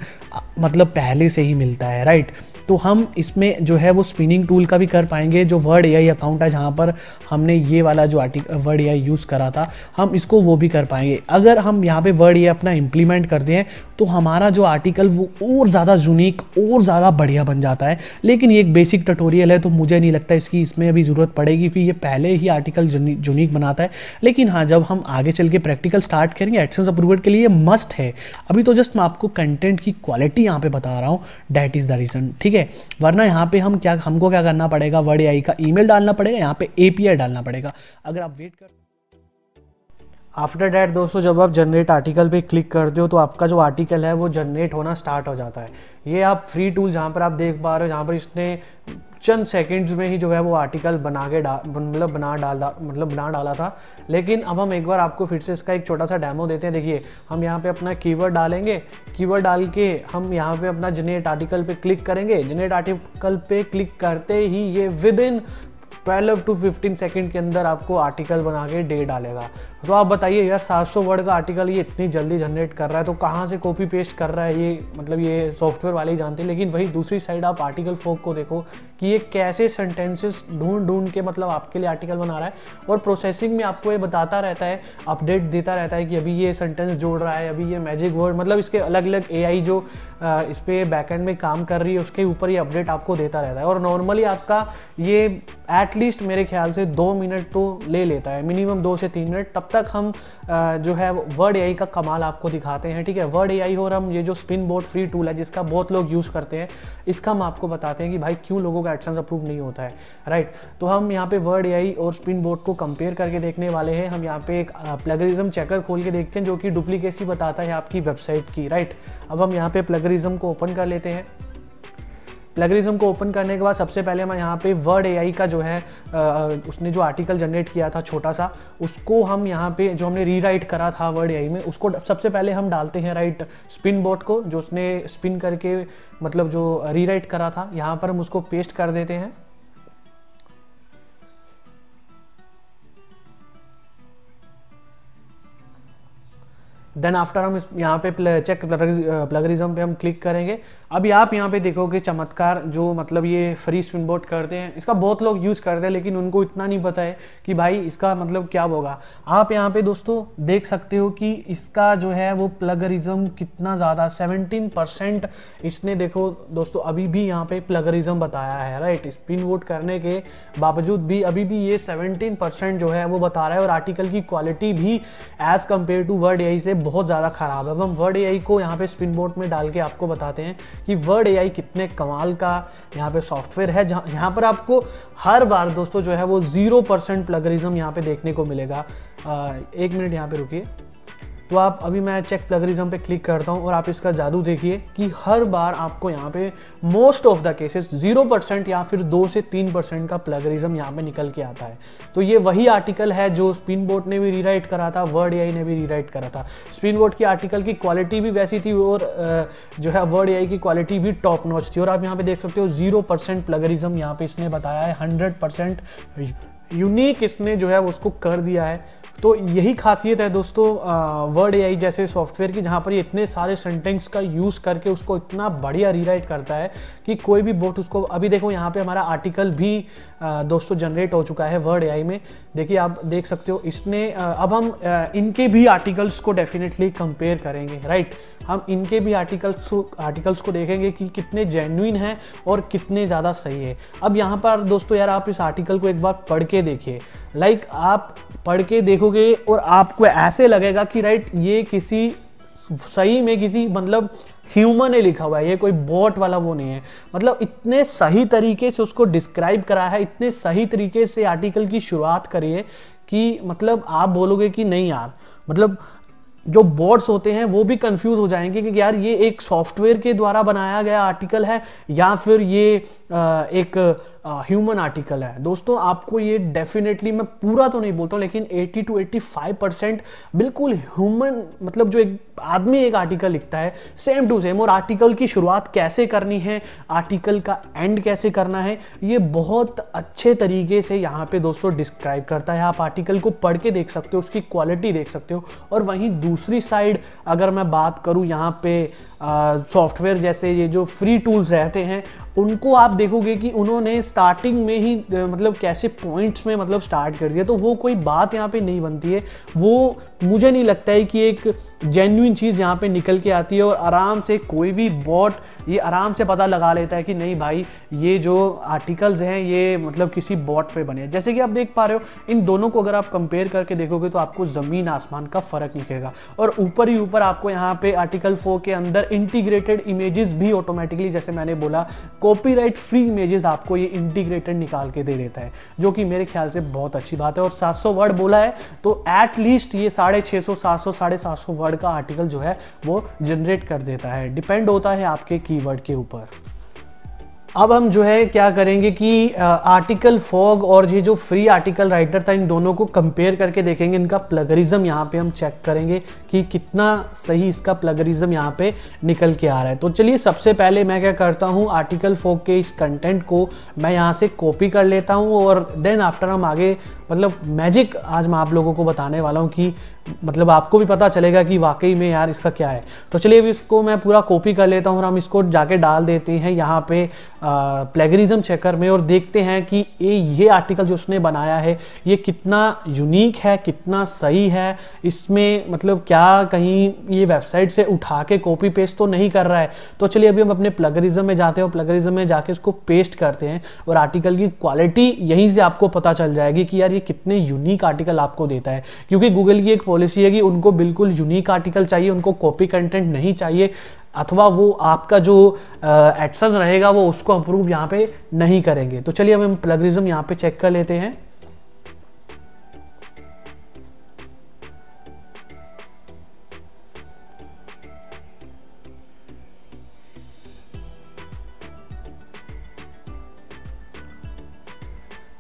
मतलब पहले से ही मिलता है, राइट। तो हम इसमें जो है वो स्पिनिंग टूल का भी कर पाएंगे। जो वर्ड एआई अकाउंट है जहाँ पर हमने ये वाला जो वर्ड एआई यूज़ करा था, हम इसको वो भी कर पाएंगे। अगर हम यहाँ पे वर्ड एआई अपना इम्प्लीमेंट करते हैं तो हमारा जो आर्टिकल वो और ज़्यादा यूनिक और ज़्यादा बढ़िया बन जाता है। लेकिन ये एक बेसिक ट्यूटोरियल है, तो मुझे नहीं लगता इसमें अभी ज़रूरत पड़ेगी, क्योंकि ये पहले ही आर्टिकल यूनिक बनाता है। लेकिन हाँ, जब हम आगे चल के प्रैक्टिकल स्टार्ट करेंगे, एडसेंस अप्रूवल के लिए मस्ट है। अभी तो जस्ट मैं आपको कंटेंट की क्वालिटी यहाँ पे बता रहा हूँ, दैट इज़ द रीज़न, ठीक है। वरना यहाँ पे हमको क्या करना पड़ेगा, वर्ड एआई का ईमेल डालना पड़ेगा, यहाँ पे एपीआई डालना पड़ेगा। अगर आप वेट कर आफ्टर डैट दोस्तों, जब आप जनरेट आर्टिकल पे क्लिक करते हो तो आपका जो आर्टिकल है वो जनरेट होना स्टार्ट हो जाता है। ये आप फ्री टूल जहाँ पर आप देख पा रहे हो, जहाँ पर इसने चंद सेकंड्स में ही जो है वो आर्टिकल बना डाला था। लेकिन अब हम एक बार आपको फिर से इसका एक छोटा सा डेमो देते हैं। देखिए, हम यहाँ पे अपना कीवर्ड डालेंगे, कीवर्ड डाल के हम यहाँ पे अपना जनरेट आर्टिकल पे क्लिक करेंगे। जनरेट आर्टिकल पे क्लिक करते ही ये विद इन 12 to 15 सेकंड के अंदर आपको आर्टिकल बना के दे डालेगा। तो आप बताइए यार, 700 वर्ड का आर्टिकल ये इतनी जल्दी जनरेट कर रहा है, तो कहाँ से कॉपी पेस्ट कर रहा है ये, मतलब ये सॉफ्टवेयर वाले ही जानते हैं। लेकिन वही दूसरी साइड आप आर्टिकल फोक को देखो कि ये कैसे सेंटेंसेस ढूंढ के मतलब आपके लिए आर्टिकल बना रहा है। और प्रोसेसिंग में आपको ये बताता रहता है, अपडेट देता रहता है कि अभी ये सेंटेंस जोड़ रहा है, अभी ये मैजिक वर्ड, मतलब इसके अलग अलग एआई जो इस पर बैकएंड में काम कर रही है उसके ऊपर ये अपडेट आपको देता रहता है। और नॉर्मली आपका ये एटलीस्ट मेरे ख्याल से 2 मिनट तो ले लेता है, मिनिमम 2 से 3 मिनट। तब तक हम जो है वर्ड एआई का कमाल आपको दिखाते हैं, ठीक है। वर्ड एआई और हम ये जो स्पिन बोट फ्री टूल है जिसका बहुत लोग यूज़ करते हैं, इसका हम आपको बताते हैं कि भाई क्यों लोगों का एडसेंस अप्रूव नहीं होता है, राइट। तो हम यहाँ पे वर्ड एआई और स्पिन बोट को कंपेयर करके देखने वाले हैं। हम यहाँ पे एक प्लगरिज्म चेकर खोल के देखते हैं जो कि डुप्लीकेसी बताता है आपकी वेबसाइट की, राइट। अब हम यहाँ पे प्लगरिज्म को ओपन कर लेते हैं। प्लगरिज्म को ओपन करने के बाद सबसे पहले मैं यहाँ पे वर्ड एआई का जो है उसने जो आर्टिकल जनरेट किया था छोटा सा, उसको हम यहाँ पे जो हमने रीराइट करा था वर्ड एआई में, उसको सबसे पहले हम डालते हैं, राइट, स्पिन बोट को, जो उसने स्पिन करके मतलब जो रीराइट करा था, यहाँ पर हम उसको पेस्ट कर देते हैं। देन आफ्टर हम यहाँ पे चेक प्लगरिज्म पे हम क्लिक करेंगे। अभी आप यहाँ पे देखोगे चमत्कार, जो मतलब ये फ्री स्पिन बोट करते हैं, इसका बहुत लोग यूज़ करते हैं लेकिन उनको इतना नहीं पता है कि भाई इसका मतलब क्या होगा। आप यहाँ पे दोस्तों देख सकते हो कि इसका जो है वो प्लगरिज्म कितना ज़्यादा 17% इसने, देखो दोस्तों अभी भी यहाँ पे प्लगरिज्म बताया है, राइट। स्पिन बोट करने के बावजूद भी अभी भी ये 17% जो है वो बता रहा है। और आर्टिकल की क्वालिटी भी as compared to word AI से बहुत ज़्यादा ख़राब है। अब हम वर्ड एआई को यहाँ पे स्पिन बोट में डाल के आपको बताते हैं कि वर्ड एआई कितने कमाल का यहाँ पे सॉफ्टवेयर है, जहाँ यहाँ पर आपको हर बार दोस्तों जो है वो 0% प्लगरिज्म यहाँ पे देखने को मिलेगा। 1 मिनट यहाँ पे रुकिए। तो आप अभी मैं चेक प्लगरिज्म पे क्लिक करता हूँ और आप इसका जादू देखिए कि हर बार आपको यहाँ पे मोस्ट ऑफ द केसेस 0% या फिर 2 से 3% का प्लगरिज्म यहाँ पे निकल के आता है। तो ये वही आर्टिकल है जो स्पिन बोट ने भी रीराइट करा था, वर्ड एआई ने भी रीराइट करा था। स्पिन बोट की आर्टिकल की क्वालिटी भी वैसी थी और जो है वर्ड एआई की क्वालिटी भी टॉप नॉच थी। और आप यहाँ पे देख सकते हो 0% प्लगरिज्म यहाँ पे इसने बताया है, 100% यूनिक इसने जो है उसको कर दिया है। तो यही खासियत है दोस्तों वर्ड एआई जैसे सॉफ्टवेयर की, जहाँ पर ये इतने सारे सेंटेंस का यूज़ करके उसको इतना बढ़िया रीराइट करता है कि कोई भी बोट उसको, अभी देखो यहाँ पे हमारा आर्टिकल भी दोस्तों जनरेट हो चुका है वर्ड एआई में। देखिए आप देख सकते हो इसने अब हम इनके भी आर्टिकल्स को डेफिनेटली कंपेयर करेंगे, राइट। हम इनके भी आर्टिकल्स को देखेंगे कि कितने जेन्युइन हैं और कितने ज़्यादा सही है। अब यहाँ पर दोस्तों यार आप इस आर्टिकल को एक बार पढ़ के देखिए, लाइक आप पढ़ के देखोगे और आपको ऐसे लगेगा कि राइट ये किसी सही में किसी मतलब ह्यूमन ने लिखा हुआ है, ये कोई बॉट वाला वो नहीं है। मतलब इतने सही तरीके से उसको डिस्क्राइब करा है, इतने सही तरीके से आर्टिकल की शुरुआत करी है कि मतलब आप बोलोगे कि नहीं यार, मतलब जो बॉट्स होते हैं वो भी कंफ्यूज हो जाएंगे कि यार ये एक सॉफ्टवेयर के द्वारा बनाया गया आर्टिकल है या फिर ये एक ह्यूमन आर्टिकल है। दोस्तों आपको ये डेफिनेटली, मैं पूरा तो नहीं बोलता हूँ, लेकिन 80 to 85% बिल्कुल ह्यूमन, मतलब जो एक आदमी एक आर्टिकल लिखता है सेम टू सेम, और आर्टिकल की शुरुआत कैसे करनी है, आर्टिकल का एंड कैसे करना है, ये बहुत अच्छे तरीके से यहाँ पे दोस्तों डिस्क्राइब करता है। आप आर्टिकल को पढ़ के देख सकते हो, उसकी क्वालिटी देख सकते हो। और वहीं दूसरी साइड अगर मैं बात करूँ यहाँ पे सॉफ्टवेयर जैसे ये जो फ्री टूल्स रहते हैं, उनको आप देखोगे कि उन्होंने स्टार्टिंग में ही मतलब कैसे पॉइंट्स में मतलब स्टार्ट कर दिया, तो वो कोई बात यहाँ पे नहीं बनती है। वो मुझे नहीं लगता है कि एक जेन्युइन चीज़ यहाँ पे निकल के आती है, और आराम से कोई भी बॉट ये आराम से पता लगा लेता है कि नहीं भाई ये जो आर्टिकल्स हैं ये मतलब किसी बॉट पे बने हैं। जैसे कि आप देख पा रहे हो, इन दोनों को अगर आप कंपेयर करके देखोगे तो आपको ज़मीन आसमान का फ़र्क दिखेगा। और ऊपर ही ऊपर आपको यहाँ पे आर्टिकल 4 के अंदर इंटीग्रेटेड इमेजेस भी ऑटोमेटिकली, जैसे मैंने बोला, कॉपीराइट फ्री इमेजेस आपको ये इंटीग्रेटेड निकाल के दे देता है, जो कि मेरे ख्याल से बहुत अच्छी बात है। और 700 वर्ड बोला है तो एटलीस्ट ये 650 700 750 वर्ड का आर्टिकल जो है वो जनरेट कर देता है। डिपेंड होता है आपके कीवर्ड के ऊपर। अब हम जो है क्या करेंगे कि आर्टिकल फॉग और ये जो फ्री आर्टिकल राइटर था, इन दोनों को कंपेयर करके देखेंगे, इनका प्लगरिज्म यहाँ पे हम चेक करेंगे कि कितना सही इसका प्लगरिज्म यहाँ पे निकल के आ रहा है। तो चलिए सबसे पहले मैं क्या करता हूँ, आर्टिकल फॉग के इस कंटेंट को मैं यहाँ से कॉपी कर लेता हूँ, और देन आफ्टर हम आगे मतलब मैजिक आज मैं आप लोगों को बताने वाला हूँ कि मतलब आपको भी पता चलेगा कि वाकई में यार इसका क्या है। तो चलिए अभी इसको मैं पूरा कॉपी कर लेता हूँ और हम इसको जाके डाल देते हैं यहाँ पे प्लेगरिज्म चेकर में, और देखते हैं कि ये आर्टिकल जो उसने बनाया है ये कितना यूनिक है, कितना सही है, इसमें मतलब क्या कहीं ये वेबसाइट से उठा के कॉपी पेस्ट तो नहीं कर रहा है। तो चलिए अभी हम अपने प्लेगरिज्म में जाते हैं, प्लेगरिज्म में जाके इसको पेस्ट करते हैं, और आर्टिकल की क्वालिटी यहीं से आपको पता चल जाएगी कि यार ये कितने यूनिक आर्टिकल आपको देता है। क्योंकि गूगल की एक पॉलिसी है कि उनको बिल्कुल यूनिक आर्टिकल चाहिए, उनको कॉपी कंटेंट नहीं चाहिए, अथवा वो आपका जो एडसेंस रहेगा वो उसको अप्रूव यहाँ पे नहीं करेंगे। तो चलिए हम प्लगरिज्म यहाँ पे चेक कर लेते हैं।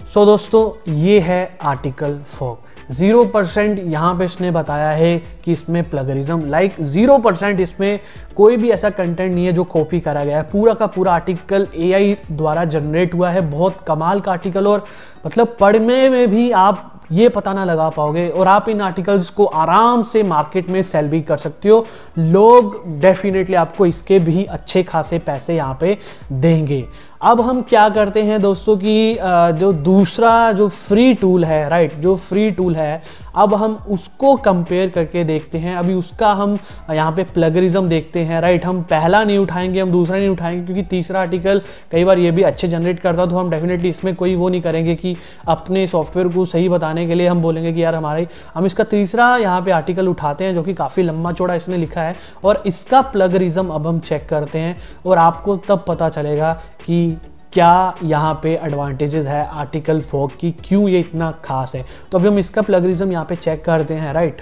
सो दोस्तों ये है आर्टिकल फॉग। 0% यहाँ पे इसने बताया है कि इसमें प्लगरिज्म, लाइक 0% इसमें कोई भी ऐसा कंटेंट नहीं है जो कॉपी करा गया है। पूरा का पूरा आर्टिकल AI द्वारा जनरेट हुआ है। बहुत कमाल का आर्टिकल, और मतलब पढ़ने में भी आप ये पता ना लगा पाओगे, और आप इन आर्टिकल्स को आराम से मार्केट में सेल भी कर सकते हो। लोग डेफिनेटली आपको इसके भी अच्छे खासे पैसे यहाँ पे देंगे। अब हम क्या करते हैं दोस्तों कि जो दूसरा जो फ्री टूल है, राइट, जो फ्री टूल है, अब हम उसको कंपेयर करके देखते हैं। अभी उसका हम यहाँ पे प्लगरिज्म देखते हैं, राइट। हम पहला नहीं उठाएंगे, हम दूसरा नहीं उठाएंगे, क्योंकि तीसरा आर्टिकल कई बार ये भी अच्छे जनरेट करता, तो हम डेफिनेटली इसमें कोई वो नहीं करेंगे कि अपने सॉफ्टवेयर को सही बताने के लिए हम बोलेंगे कि यार हमारे, हम इसका तीसरा यहाँ पे आर्टिकल उठाते हैं जो कि काफ़ी लंबा चौड़ा इसने लिखा है, और इसका प्लगरिज्म अब हम चेक करते हैं, और आपको तब पता चलेगा कि क्या यहाँ पे एडवांटेजेस है आर्टिकल फॉग की, क्यों ये इतना खास है। तो अभी हम इसका प्लगरिज्म यहाँ पे चेक करते हैं, राइट।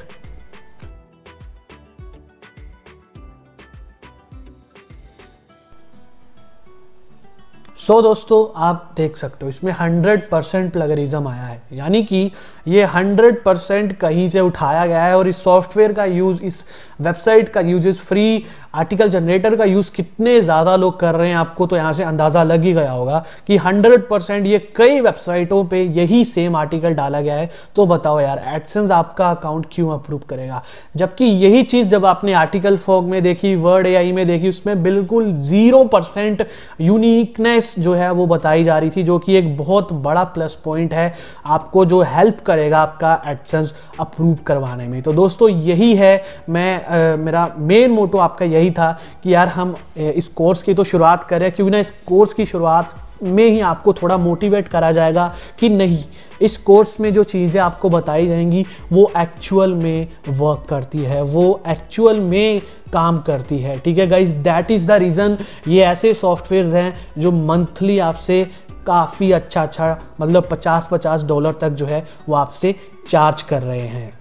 सो दोस्तों आप देख सकते हो इसमें 100% प्लगरिज्म आया है, यानी कि ये 100% कहीं से उठाया गया है। और इस सॉफ्टवेयर का यूज़, इस वेबसाइट का यूज, इस फ्री आर्टिकल जनरेटर का यूज़ कितने ज़्यादा लोग कर रहे हैं, आपको तो यहाँ से अंदाज़ा लग ही गया होगा कि 100% ये कई वेबसाइटों पे यही सेम आर्टिकल डाला गया है। तो बताओ यार एडसेंस आपका अकाउंट क्यों अप्रूव करेगा, जबकि यही चीज़ जब आपने आर्टिकल फॉग में देखी, वर्ड AI में देखी, उसमें बिल्कुल 0% यूनिकनेस जो है वो बताई जा रही थी, जो कि एक बहुत बड़ा प्लस पॉइंट है, आपको जो हेल्प करेगा आपका एडसेंस अप्रूव करवाने में। तो दोस्तों यही है, मेरा मेन मोटो आपका यही था कि यार हम इस कोर्स की तो शुरुआत करें, क्योंकि ना इस कोर्स की शुरुआत में ही आपको थोड़ा मोटिवेट करा जाएगा कि नहीं, इस कोर्स में जो चीज़ें आपको बताई जाएंगी वो एक्चुअल में वर्क करती है, वो एक्चुअल में काम करती है। ठीक है guys, that is the reason ये ऐसे सॉफ्टवेयर्स हैं जो मंथली आपसे काफ़ी अच्छा मतलब $50 तक जो है वो आपसे चार्ज कर रहे हैं।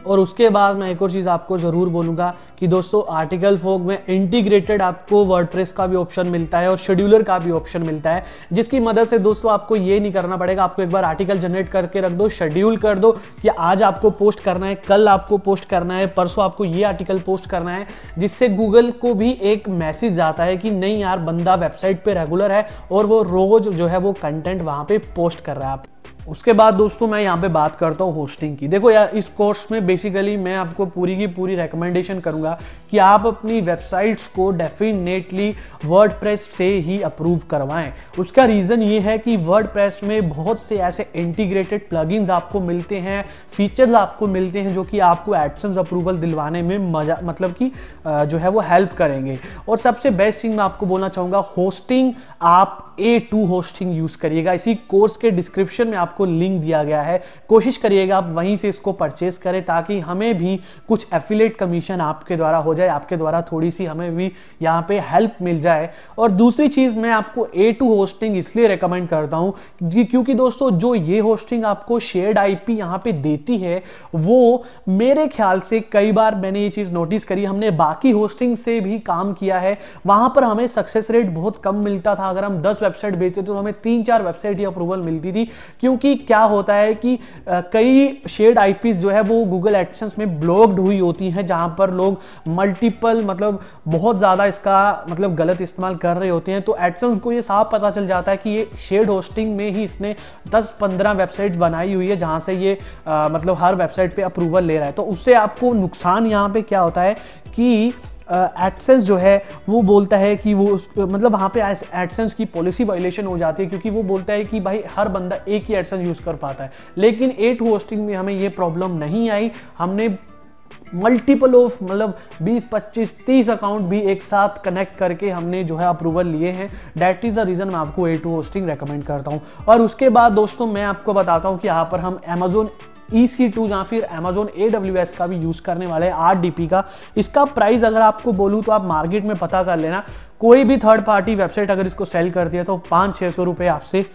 और उसके बाद मैं एक और चीज़ आपको ज़रूर बोलूँगा कि दोस्तों आर्टिकल फोक में इंटीग्रेटेड आपको वर्डप्रेस का भी ऑप्शन मिलता है और शेड्यूलर का भी ऑप्शन मिलता है, जिसकी मदद से दोस्तों आपको ये नहीं करना पड़ेगा। आपको एक बार आर्टिकल जनरेट करके रख दो, शेड्यूल कर दो कि आज आपको पोस्ट करना है, कल आपको पोस्ट करना है, परसों आपको ये आर्टिकल पोस्ट करना है, जिससे गूगल को भी एक मैसेज आता है कि नहीं यार बंदा वेबसाइट पर रेगुलर है और वो रोज जो है वो कंटेंट वहाँ पर पोस्ट कर रहा है। उसके बाद दोस्तों मैं यहाँ पे बात करता हूँ होस्टिंग की। देखो यार, इस कोर्स में बेसिकली मैं आपको पूरी की पूरी रेकमेंडेशन करूँगा कि आप अपनी वेबसाइट्स को डेफिनेटली वर्डप्रेस से ही अप्रूव करवाएं। उसका रीज़न ये है कि वर्डप्रेस में बहुत से ऐसे इंटीग्रेटेड प्लगइन्स आपको मिलते हैं, फीचर्स आपको मिलते हैं जो कि आपको एडसेंस अप्रूवल दिलवाने में मतलब कि जो है वो हेल्प करेंगे। और सबसे बेस्ट थिंग मैं आपको बोलना चाहूँगा, होस्टिंग आप A2 होस्टिंग यूज़ करिएगा। इसी कोर्स के डिस्क्रिप्शन में आपको लिंक दिया गया है, कोशिश करिएगा आप वहीं से इसको परचेस करें ताकि हमें भी कुछ एफिलिएट कमीशन आपके द्वारा हो जाए, आपके द्वारा थोड़ी सी हमें भी यहाँ पे हेल्प मिल जाए। और दूसरी चीज़ मैं आपको A2 होस्टिंग इसलिए रेकमेंड करता हूँ क्योंकि दोस्तों जो ये होस्टिंग आपको शेयर्ड IP यहाँ पे देती है वो मेरे ख्याल से कई बार मैंने ये चीज़ नोटिस करी, हमने बाकी होस्टिंग से भी काम किया है, वहाँ पर हमें सक्सेस रेट बहुत कम मिलता था। अगर हम 10 वेबसाइट बेचते तो हमें 3-4 वेबसाइट ही अप्रूवल मिलती थी, क्योंकि क्या होता है कि कई शेयर्ड आईपीज जो है वो गूगल एडसेंस में ब्लॉक्ड हुई होती हैं, जहां पर लोग मल्टीपल मतलब बहुत ज्यादा इसका मतलब गलत इस्तेमाल कर रहे होते हैं। तो एडसेंस को ये साफ पता चल जाता है कि ये शेयर्ड होस्टिंग में ही इसने 10-15 वेबसाइट बनाई हुई है जहां से ये मतलब हर वेबसाइट पे अप्रूवल ले रहा है। तो उससे आपको नुकसान यहाँ पे क्या होता है कि एडसेंस जो है वो बोलता है कि वो मतलब वहाँ पे एडसेंस की पॉलिसी वायलेशन हो जाती है, क्योंकि वो बोलता है कि भाई हर बंदा एक ही एडसेंस यूज़ कर पाता है। लेकिन A2 होस्टिंग में हमें ये प्रॉब्लम नहीं आई, हमने मल्टीपल ऑफ मतलब 20, 25, 30 अकाउंट भी एक साथ कनेक्ट करके हमने जो है अप्रूवल लिए हैं। दैट इज़ द रीज़न मैं आपको A2 होस्टिंग रेकमेंड करता हूँ। और उसके बाद दोस्तों मैं आपको बताता हूँ कि यहाँ पर हम Amazon EC2 या फिर Amazon AWS का भी यूज़ करने वाले हैं 8DP का। इसका प्राइस अगर आपको बोलूँ तो आप मार्केट में पता कर लेना, कोई भी थर्ड पार्टी वेबसाइट अगर इसको सेल करती है तो 500-600 रुपये आपसे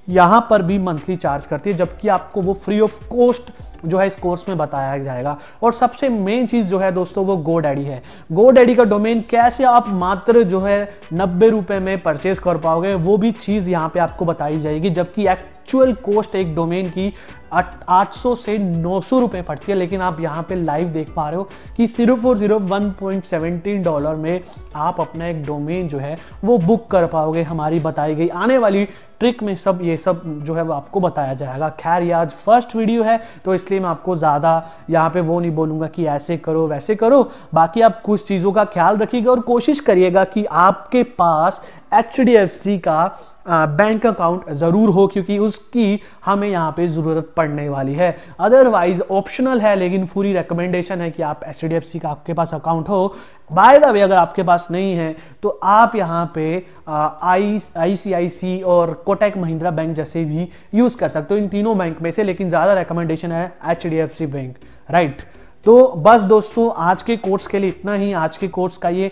यहाँ पर भी मंथली चार्ज करती है, जबकि आपको वो फ्री ऑफ कॉस्ट जो है इस कोर्स में बताया जाएगा। और सबसे मेन चीज़ जो है दोस्तों वो GoDaddy है। GoDaddy का डोमेन कैसे आप मात्र जो है 90 रुपये में परचेज कर पाओगे, वो भी चीज़ यहाँ पे आपको बताई जाएगी, जबकि एक्चुअल कॉस्ट एक डोमेन की 800 से 900 रुपये पड़ती है। लेकिन आप यहाँ पे लाइव देख पा रहे हो कि सिर्फ और सिर्फ $1.17 में आप अपना एक डोमेन जो है वो बुक कर पाओगे। हमारी बताई गई आने वाली ट्रिक में सब ये सब जो है वो आपको बताया जाएगा। खैर ये आज फर्स्ट वीडियो है तो इसलिए मैं आपको ज़्यादा यहाँ पे वो नहीं बोलूँगा कि ऐसे करो वैसे करो। बाकी आप कुछ चीज़ों का ख्याल रखिएगा और कोशिश करिएगा कि आपके पास HDFC का बैंक अकाउंट ज़रूर हो, क्योंकि उसकी हमें यहाँ पे ज़रूरत पड़ने वाली है। अदरवाइज ऑप्शनल है, लेकिन पूरी रिकमेंडेशन है कि आप HDFC का आपके पास अकाउंट हो। बाय द वे अगर आपके पास नहीं है तो आप यहाँ पे ICICI और कोटक महिंद्रा बैंक जैसे भी यूज़ कर सकते हो, इन तीनों बैंक में से, लेकिन ज़्यादा रिकमेंडेशन है HDFC बैंक, राइट। तो बस दोस्तों आज के कोर्स के लिए इतना ही। आज के कोर्स का ये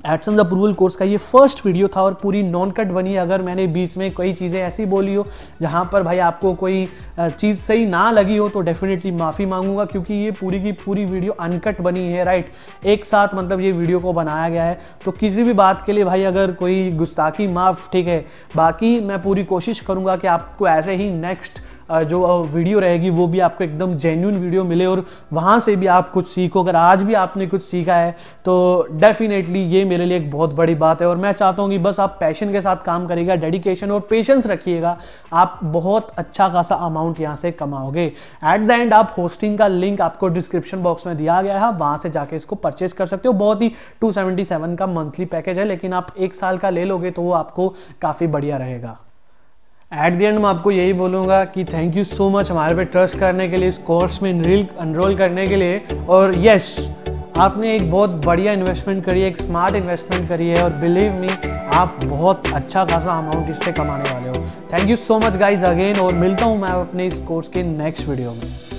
एडसेंस अप्रूवल कोर्स का ये फर्स्ट वीडियो था और पूरी नॉन कट बनी। अगर मैंने बीच में कोई चीज़ें ऐसी बोली हो जहाँ पर भाई आपको कोई चीज़ सही ना लगी हो तो डेफिनेटली माफ़ी मांगूंगा, क्योंकि ये पूरी की पूरी वीडियो अनकट बनी है, राइट। एक साथ मतलब ये वीडियो को बनाया गया है, तो किसी भी बात के लिए भाई अगर कोई गुस्ताखी माफ़, ठीक है। बाकी मैं पूरी कोशिश करूँगा कि आपको ऐसे ही नेक्स्ट जो वीडियो रहेगी वो भी आपको एकदम जेन्युइन वीडियो मिले और वहाँ से भी आप कुछ सीखो। अगर आज भी आपने कुछ सीखा है तो डेफिनेटली ये मेरे लिए एक बहुत बड़ी बात है। और मैं चाहता हूँ कि बस आप पैशन के साथ काम करिएगा, डेडिकेशन और पेशेंस रखिएगा, आप बहुत अच्छा खासा अमाउंट यहाँ से कमाओगे। एट द एंड आप होस्टिंग का लिंक आपको डिस्क्रिप्शन बॉक्स में दिया गया है, वहाँ से जाके इसको परचेज कर सकते हो। बहुत ही 277 का मंथली पैकेज है, लेकिन आप 1 साल का ले लोगे तो वो आपको काफ़ी बढ़िया रहेगा। एट द एंड मैं आपको यही बोलूँगा कि थैंक यू सो मच हमारे पे ट्रस्ट करने के लिए, इस कोर्स में एनरोल करने के लिए। और यस, आपने एक बहुत बढ़िया इन्वेस्टमेंट करी है, एक स्मार्ट इन्वेस्टमेंट करी है, और बिलीव मी आप बहुत अच्छा खासा अमाउंट इससे कमाने वाले हो। Thank you so much guys again, और मिलता हूँ मैं अपने इस कोर्स के नेक्स्ट वीडियो में।